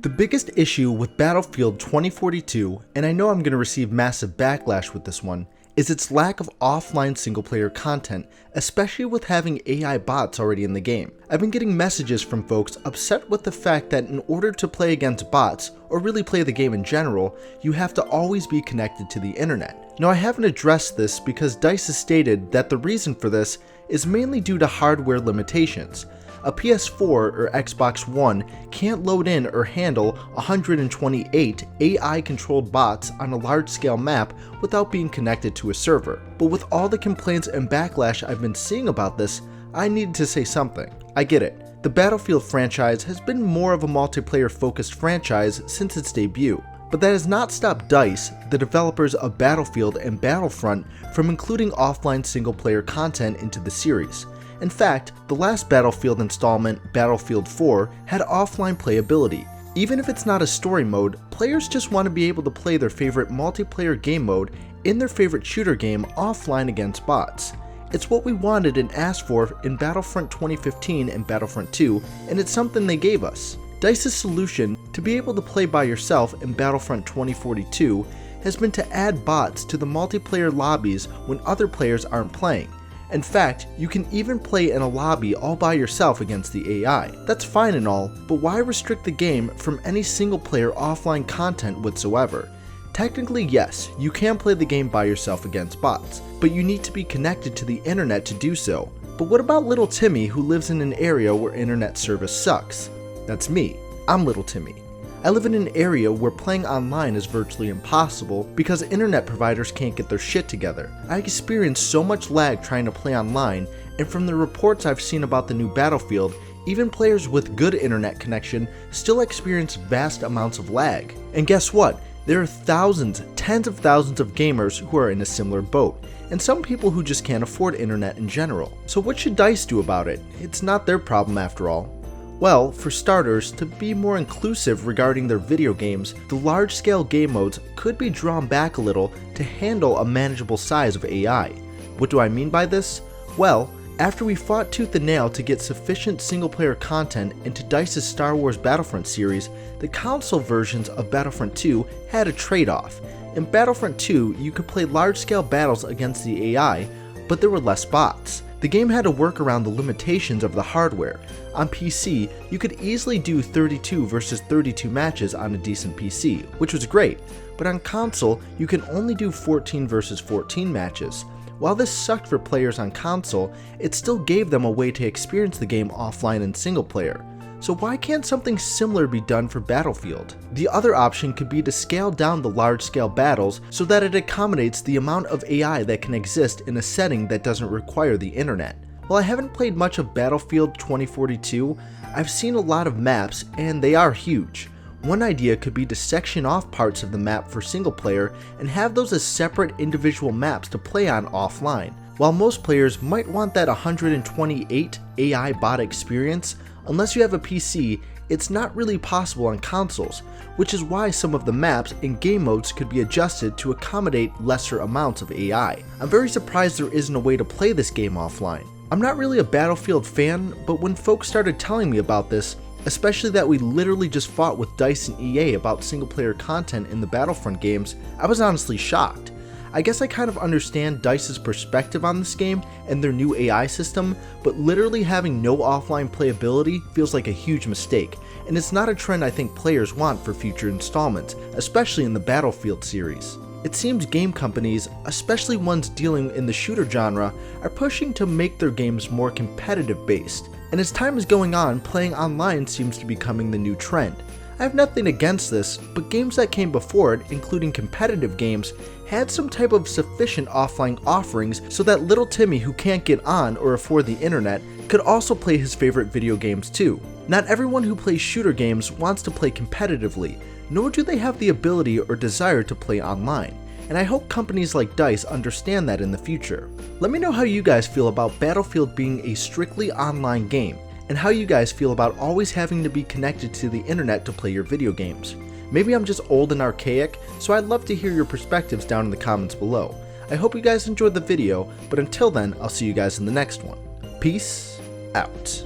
The biggest issue with Battlefield 2042, and I know I'm going to receive massive backlash with this one, is its lack of offline single-player content, especially with having AI bots already in the game. I've been getting messages from folks upset with the fact that in order to play against bots, or really play the game in general, you have to always be connected to the internet. Now I haven't addressed this because DICE has stated that the reason for this is mainly due to hardware limitations. A PS4 or Xbox One can't load in or handle 128 AI-controlled bots on a large-scale map without being connected to a server. But with all the complaints and backlash I've been seeing about this, I needed to say something. I get it. The Battlefield franchise has been more of a multiplayer-focused franchise since its debut. But that has not stopped DICE, the developers of Battlefield and Battlefront, from including offline single-player content into the series. In fact, the last Battlefield installment, Battlefield 4, had offline playability. Even if it's not a story mode, players just want to be able to play their favorite multiplayer game mode in their favorite shooter game offline against bots. It's what we wanted and asked for in Battlefront 2015 and Battlefront 2, and it's something they gave us. DICE's solution to be able to play by yourself in Battlefront 2042 has been to add bots to the multiplayer lobbies when other players aren't playing. In fact, you can even play in a lobby all by yourself against the AI. That's fine and all, but why restrict the game from any single-player offline content whatsoever? Technically, yes, you can play the game by yourself against bots, but you need to be connected to the internet to do so. But what about little Timmy who lives in an area where internet service sucks? That's me. I'm little Timmy. I live in an area where playing online is virtually impossible because internet providers can't get their shit together. I experience so much lag trying to play online, and from the reports I've seen about the new Battlefield, even players with good internet connection still experience vast amounts of lag. And guess what? There are thousands, tens of thousands of gamers who are in a similar boat, and some people who just can't afford internet in general. So what should DICE do about it? It's not their problem after all. Well, for starters, to be more inclusive regarding their video games, the large-scale game modes could be drawn back a little to handle a manageable size of AI. What do I mean by this? Well, after we fought tooth and nail to get sufficient single-player content into DICE's Star Wars Battlefront series, the console versions of Battlefront 2 had a trade-off. In Battlefront 2, you could play large-scale battles against the AI, but there were less bots. The game had to work around the limitations of the hardware. On PC, you could easily do 32 versus 32 matches on a decent PC, which was great, but on console, you can only do 14 versus 14 matches. While this sucked for players on console, it still gave them a way to experience the game offline and single player. So why can't something similar be done for Battlefield? The other option could be to scale down the large-scale battles so that it accommodates the amount of AI that can exist in a setting that doesn't require the internet. While I haven't played much of Battlefield 2042, I've seen a lot of maps and they are huge. One idea could be to section off parts of the map for single player and have those as separate individual maps to play on offline. While most players might want that 128 AI bot experience, unless you have a PC, it's not really possible on consoles, which is why some of the maps and game modes could be adjusted to accommodate lesser amounts of AI. I'm very surprised there isn't a way to play this game offline. I'm not really a Battlefield fan, but when folks started telling me about this, especially that we literally just fought with DICE and EA about single-player content in the Battlefront games, I was honestly shocked. I guess I kind of understand DICE's perspective on this game and their new AI system, but literally having no offline playability feels like a huge mistake, and it's not a trend I think players want for future installments, especially in the Battlefield series. It seems game companies, especially ones dealing in the shooter genre, are pushing to make their games more competitive based, and as time is going on, playing online seems to be becoming the new trend. I have nothing against this, but games that came before it, including competitive games, had some type of sufficient offline offerings so that little Timmy who can't get on or afford the internet could also play his favorite video games too. Not everyone who plays shooter games wants to play competitively, nor do they have the ability or desire to play online, and I hope companies like DICE understand that in the future. Let me know how you guys feel about Battlefield being a strictly online game, and how you guys feel about always having to be connected to the internet to play your video games. Maybe I'm just old and archaic, so I'd love to hear your perspectives down in the comments below. I hope you guys enjoyed the video, but until then, I'll see you guys in the next one. Peace out.